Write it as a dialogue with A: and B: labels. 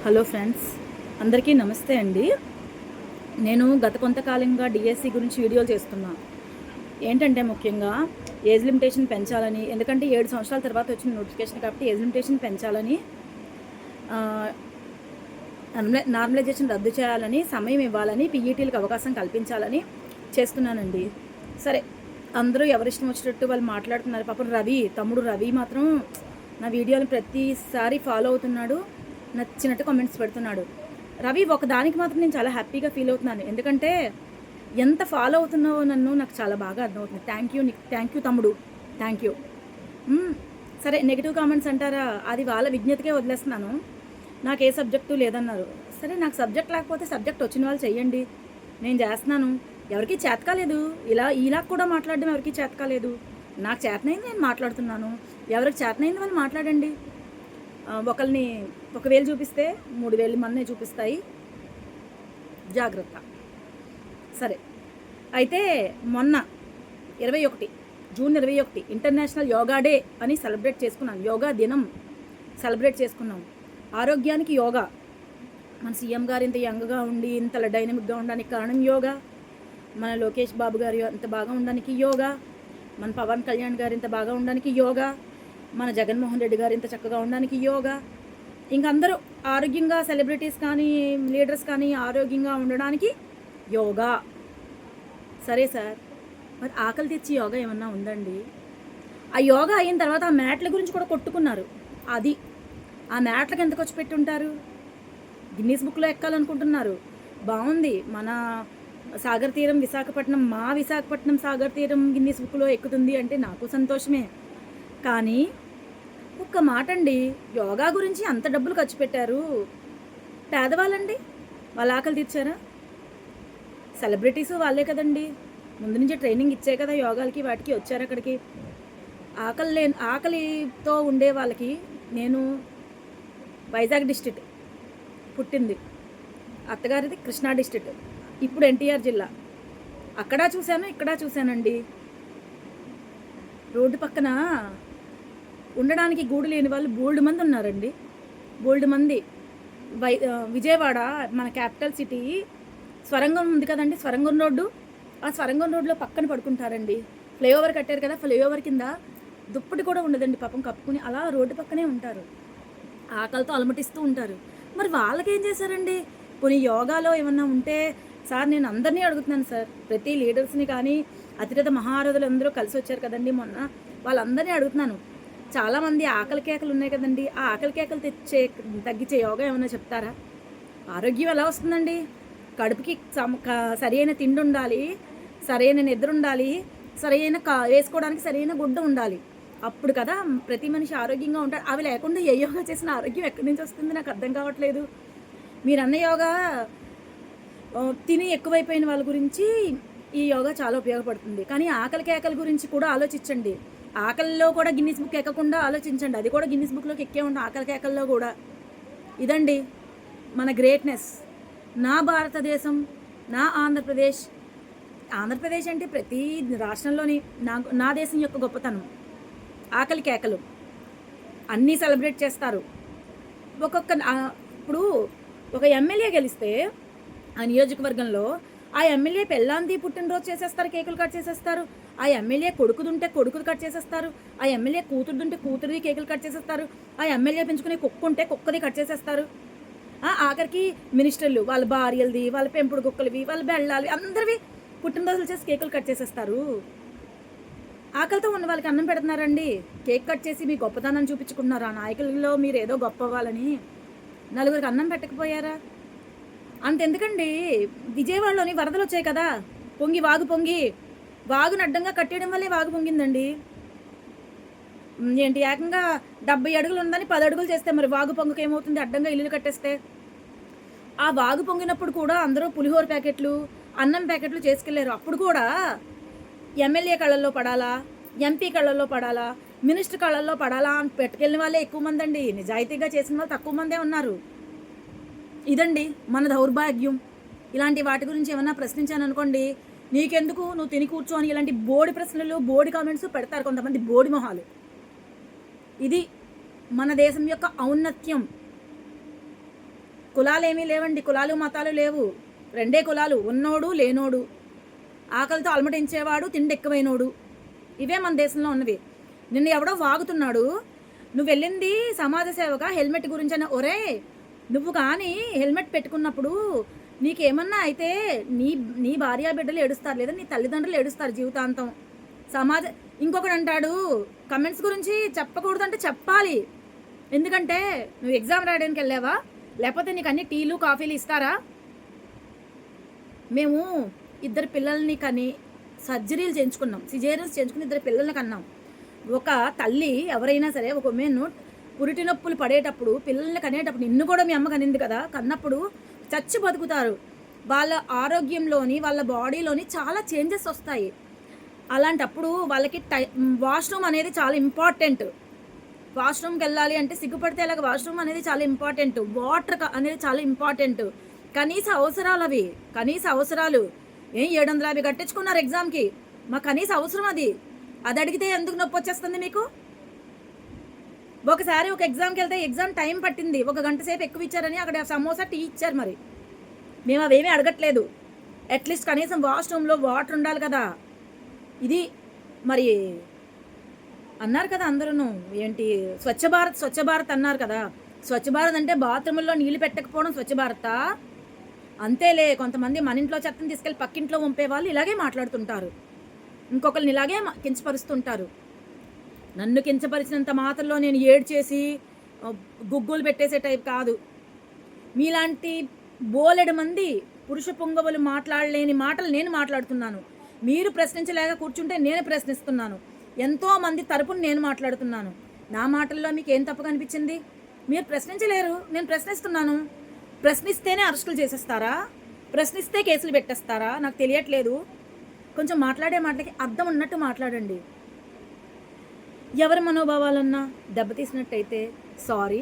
A: Hello friends, అందరికీ నమస్తే అండి. నేను గత కొంతకాలంగా డిఎస్సి గురించి వీడియోలు చేస్తున్నా. ఏంటంటే ముఖ్యంగా ఏజ్ లిమిటేషన్ పెంచాలని, ఎందుకంటే 7 సంవత్సరాల తర్వాత వచ్చిన నోటిఫికేషన్ కాబట్టి ఏజ్ లిమిటేషన్ పెంచాలని, నార్మలైజేషన్ రద్దు చేయాలని, సమయం ఇవ్వాలని, పీఈటీలకు అవకాశం కల్పించాలని చేస్తున్నానండి. సరే, అందరూ ఎవరిష్టం వచ్చినట్టు వాళ్ళు మాట్లాడుతున్నారు. పాపం తమ్ముడు రవి మాత్రం నా వీడియోని ప్రతిసారి ఫాలో అవుతున్నాడు, నచ్చినట్టు కామెంట్స్ పెడుతున్నాడు. రవి, ఒకదానికి మాత్రం నేను చాలా హ్యాపీగా ఫీల్ అవుతున్నాను. ఎందుకంటే ఎంత ఫాలో అవుతున్నావో నన్ను నాకు చాలా బాగా అర్థమవుతుంది. థ్యాంక్ యూ తమ్ముడు, థ్యాంక్ యూ. సరే, నెగిటివ్ కామెంట్స్ అంటారా, అది వాళ్ళ విజ్ఞతకే వదిలేస్తున్నాను. నాకు ఏ సబ్జెక్టు లేదన్నారు. సరే, నాకు సబ్జెక్ట్ లేకపోతే సబ్జెక్ట్ వచ్చిన వాళ్ళు చెయ్యండి, నేను చేస్తున్నాను. ఎవరికి చేతకాలేదు, ఇలా కూడా మాట్లాడడం ఎవరికి చేతకాలేదు. నాకు చేతనైంది నేను మాట్లాడుతున్నాను. ఎవరికి చేతనైంది వాళ్ళు మాట్లాడండి. ఒకరిని 1,000 చూపిస్తే 3,000 మందిని చూపిస్తాయి, జాగ్రత్త. సరే, అయితే మొన్న జూన్ 21 ఇంటర్నేషనల్ యోగా డే అని సెలబ్రేట్ చేసుకున్నాం. యోగా దినం సెలబ్రేట్ చేసుకున్నాం. ఆరోగ్యానికి యోగా. మన సీఎం గారు ఇంత యంగ్గా ఉండి ఇంత డైనమిక్గా ఉండడానికి కారణం యోగా. మన లోకేష్ బాబు గారు ఇంత బాగా ఉండడానికి యోగా. మన పవన్ కళ్యాణ్ గారు ఇంత బాగా ఉండడానికి యోగా. మన జగన్మోహన్ రెడ్డి గారు ఇంత చక్కగా ఉండడానికి యోగా. ఇంకందరూ ఆరోగ్యంగా, సెలబ్రిటీస్ కానీ లీడర్స్ కానీ ఆరోగ్యంగా ఉండడానికి యోగా. సరే సార్, మరి ఆకలి తెచ్చి యోగా ఏమన్నా ఉందండి? ఆ యోగా అయిన తర్వాత ఆ మ్యాట్ల గురించి కూడా కొట్టుకున్నారు. ఆ మ్యాట్లకు ఎంత ఖర్చు పెట్టి ఉంటారు? గిన్నీస్ బుక్లో ఎక్కాలనుకుంటున్నారు. బాగుంది, మన సాగర్ తీరం విశాఖపట్నం, మా విశాఖపట్నం సాగర్ తీరం గిన్నీస్ బుక్లో ఎక్కుతుంది అంటే నాకు సంతోషమే. కానీ ఒక్క మాట అండి, యోగా గురించి అంత డబ్బులు ఖర్చు పెట్టారు. పేదవాళ్ళండి, వాళ్ళ ఆకలి తీర్చారా? సెలబ్రిటీస్ వాళ్ళే కదండి, ముందు నుంచి ట్రైనింగ్ ఇచ్చే కదా యోగాలకి వాటికి వచ్చారు అక్కడికి. ఆకలితో ఉండే వాళ్ళకి, నేను వైజాగ్ డిస్ట్రిక్ట్ పుట్టింది, అత్తగారిది కృష్ణా డిస్ట్రిక్ట్, ఇప్పుడు ఎన్టీఆర్ జిల్లా. అక్కడ చూశాను, ఇక్కడ చూశానండి. రోడ్డు పక్కన ఉండడానికి గూడు లేని వాళ్ళు బోల్డ్ మంది ఉన్నారండి, బోల్డ్ మంది. విజయవాడ మన క్యాపిటల్ సిటీ, స్వరంగం ఉంది కదండి, స్వరంగం రోడ్డు. ఆ స్వరంగం రోడ్లో పక్కన పడుకుంటారండి. ఫ్లైఓవర్ కట్టారు కదా, ఫ్లైఓవర్ కింద దుప్పటి కూడా ఉండదండి పాపం, కప్పుకుని అలా రోడ్డు పక్కనే ఉంటారు. ఆకలితో అలమటిస్తూ ఉంటారు. మరి వాళ్ళకేం చేశారండి? కొన్ని యోగాలో ఏమన్నా ఉంటే సార్, నేను అందరినీ అడుగుతున్నాను సార్, ప్రతి లీడర్స్ని కానీ అతిరథ మహారథులు అందరూ కలిసి వచ్చారు కదండి మొన్న, వాళ్ళందరినీ అడుగుతున్నాను. చాలామంది ఆకలి కేకలు ఉన్నాయి కదండి, ఆ ఆకలి కేకలు తగ్గించే యోగా ఏమన్నా చెప్తారా? ఆరోగ్యం ఎలా వస్తుందండి? కడుపుకి సరైన తిండి ఉండాలి, సరైన నిద్ర ఉండాలి, వేసుకోవడానికి సరైన గుడ్డ ఉండాలి. అప్పుడు కదా ప్రతి మనిషి ఆరోగ్యంగా ఉంటాడు. అవి లేకుండా ఏ యోగా చేసిన ఆరోగ్యం ఎక్కడి నుంచి వస్తుంది? నాకు అర్థం కావట్లేదు. మీరన్న యోగా తిని ఎక్కువైపోయిన వాళ్ళ గురించి ఈ యోగా చాలా ఉపయోగపడుతుంది. కానీ ఆకలి కేకల గురించి కూడా ఆలోచించండి. ఆకలిలో కూడా గిన్నిస్ బుక్ ఎక్కకుండా ఆలోచించండి, అది కూడా గిన్నిస్ బుక్లోకి ఎక్కే ఉంటుంది ఆకలి కేకల్లో కూడా. ఇదండి మన గ్రేట్నెస్. నా భారతదేశం, నా ఆంధ్రప్రదేశ్ అంటే ప్రతి రాష్ట్రంలోని నా దేశం యొక్క గొప్పతనం. ఆకలి కేకలు అన్నీ సెలబ్రేట్ చేస్తారు. ఇప్పుడు ఒక ఎమ్మెల్యే గెలిస్తే ఆ నియోజకవర్గంలో ఆ ఎమ్మెల్యే పెళ్ళాంది పుట్టినరోజు చేసేస్తారు, కేకులు కట్ చేసేస్తారు. ఆ ఎమ్మెల్యే కొడుకుదుంటే కొడుకుది కట్ చేసేస్తారు. ఆ ఎమ్మెల్యే కూతురుదుంటే కూతురిది కేకులు కట్ చేసేస్తారు. ఆ ఎమ్మెల్యే పెంచుకునే కుక్క ఉంటే కుక్కది కట్ చేసేస్తారు. ఆఖరికి మినిస్టర్లు వాళ్ళ భార్యలది, వాళ్ళ పెంపుడు కుక్కలవి, వాళ్ళ బెళ్ళాలి, అందరివి పుట్టినరోజులు చేసి కేకులు కట్ చేసేస్తారు. ఆకలితో ఉన్న వాళ్ళకి అన్నం పెడుతున్నారండి, కేక్ కట్ చేసి మీ గొప్పతనాన్ని చూపించుకుంటున్నారు. ఆ నాయకులలో మీరు ఏదో గొప్ప అవ్వాలని నలుగురికి అన్నం పెట్టకపోయారా? అంతెందుకండి, విజయవాడలోని వరదలు వచ్చాయి కదా, వాగును అడ్డంగా కట్టేయడం వల్లే వాగు పొంగిందండి. ఏంటి, ఏకంగా 70 అడుగులు ఉందని 10 అడుగులు చేస్తే మరి వాగు పొంగకు ఏమవుతుంది? అడ్డంగా ఇల్లు కట్టేస్తే. ఆ వాగు పొంగినప్పుడు కూడా అందరూ పులిహోర ప్యాకెట్లు, అన్నం ప్యాకెట్లు చేసుకెళ్లారు. అప్పుడు కూడా ఎమ్మెల్యే కళ్ళల్లో పడాలా, ఎంపీ కళ్ళల్లో పడాలా, మినిస్టర్ కళ్ళల్లో పడాలా అని పెట్టుకెళ్ళిన వాళ్ళే ఎక్కువ మంది అండి. నిజాయితీగా చేసిన వాళ్ళు తక్కువ మందే ఉన్నారు. ఇదండి మన దౌర్భాగ్యం. ఇలాంటి వాటి గురించి ఏమన్నా ప్రశ్నించాను అనుకోండి, నీకెందుకు, నువ్వు తిని కూర్చో అని ఇలాంటి బోడి ప్రశ్నలు, బోడి కామెంట్స్ పెడతారు కొంతమంది బోడి మొహాలు. ఇది మన దేశం యొక్క ఔన్నత్యం. కులాలు ఏమీ లేవండి, కులాలు మతాలు లేవు. రెండే కులాలు, ఉన్నోడు లేనోడు, ఆకలితో అలమటించేవాడు, తిండి ఎక్కువైనోడు. ఇవే మన దేశంలో ఉన్నవి. నిన్ను ఎవడో వాగుతున్నాడు, నువ్వు వెళ్ళింది సమాజ సేవక హెల్మెట్ గురించి అని. ఒరే, నువ్వు కానీ హెల్మెట్ పెట్టుకున్నప్పుడు నీకేమన్నా అయితే నీ నీ భార్య బిడ్డలు ఏడుస్తారు, లేదా నీ తల్లిదండ్రులు ఏడుస్తారు జీవితాంతం. ఇంకొకడు అంటాడు కమెంట్స్ గురించి చెప్పకూడదు అంటే చెప్పాలి. ఎందుకంటే నువ్వు ఎగ్జామ్ రాయడానికి వెళ్ళావా, లేకపోతే నీకు అన్ని టీలు కాఫీలు ఇస్తారా? మేము 2 పిల్లల్ని కని సర్జరీలు చేయించుకున్నాం, సిజేరియన్స్ చేయించుకుని 2 పిల్లల్ని కన్నాం. ఒక తల్లి ఎవరైనా సరే, ఒక ఉమెన్ పురిటి నొప్పులు పడేటప్పుడు, పిల్లల్ని కనేటప్పుడు, నిన్ను కూడా మీ అమ్మ కనింది కదా, కన్నప్పుడు చచ్చి బతుకుతారు. వాళ్ళ ఆరోగ్యంలోని, వాళ్ళ బాడీలోని చాలా చేంజెస్ వస్తాయి. అలాంటప్పుడు వాళ్ళకి వాష్రూమ్ అనేది చాలా ఇంపార్టెంట్. వాష్రూమ్కి వెళ్ళాలి అంటే సిగ్గుపడితే ఎలాగ, వాష్రూమ్ అనేది చాలా ఇంపార్టెంట్. వాటర్ అనేది చాలా ఇంపార్టెంట్. కనీస అవసరాలు అవి, కనీస అవసరాలు. 750 కట్టించుకున్నారు ఎగ్జామ్కి, మా కనీస అవసరం అది. అది అడిగితే ఎందుకు నొప్పి వచ్చేస్తుంది మీకు? ఒకసారి ఒక ఎగ్జామ్కి వెళ్తే ఎగ్జామ్ టైం పట్టింది, 1 గంట సేపు ఎక్కువ ఇచ్చారని అక్కడ సమోసా టీ ఇచ్చారు. మరి మేము అవేమీ అడగట్లేదు. అట్లీస్ట్ కనీసం వాష్రూమ్లో వాటర్ ఉండాలి కదా. ఇది మరి అన్నారు కదా అందరూ, ఏంటి స్వచ్ఛ భారత్ స్వచ్ఛ భారత్ అన్నారు కదా. స్వచ్ఛ భారత్ అంటే బాత్రూంలో నీళ్ళు పెట్టకపోవడం స్వచ్ఛ భారతా? అంతేలే, కొంతమంది మన ఇంట్లో చెత్తను తీసుకెళ్ళి పక్కింట్లో పంపే వాళ్ళు ఇలాగే మాట్లాడుతుంటారు, ఇంకొకరిని ఇలాగే కించపరుస్తుంటారు. నన్ను కించపరిచినంత మాత్రంలో నేను ఏడ్చేసి గుగ్గులు పెట్టేసే టైప్ కాదు. మీలాంటి బోలెడు మంది పురుష పొంగవులు మాట్లాడలేని మాటలు నేను మాట్లాడుతున్నాను. మీరు ప్రశ్నించలేక కూర్చుంటే నేను ప్రశ్నిస్తున్నాను. ఎంతోమంది తరపున నేను మాట్లాడుతున్నాను. నా మాటల్లో మీకు ఏం తప్పు కనిపించింది? మీరు ప్రశ్నించలేరు, నేను ప్రశ్నిస్తున్నాను. ప్రశ్నిస్తేనే అరెస్టులు చేసేస్తారా? ప్రశ్నిస్తే కేసులు పెట్టేస్తారా? నాకు తెలియట్లేదు. కొంచెం మాట్లాడే మాటలకి అర్థం ఉన్నట్టు మాట్లాడండి. ఎవరి మనోభావాలన్నా దెబ్బతీసినట్టయితే సారీ.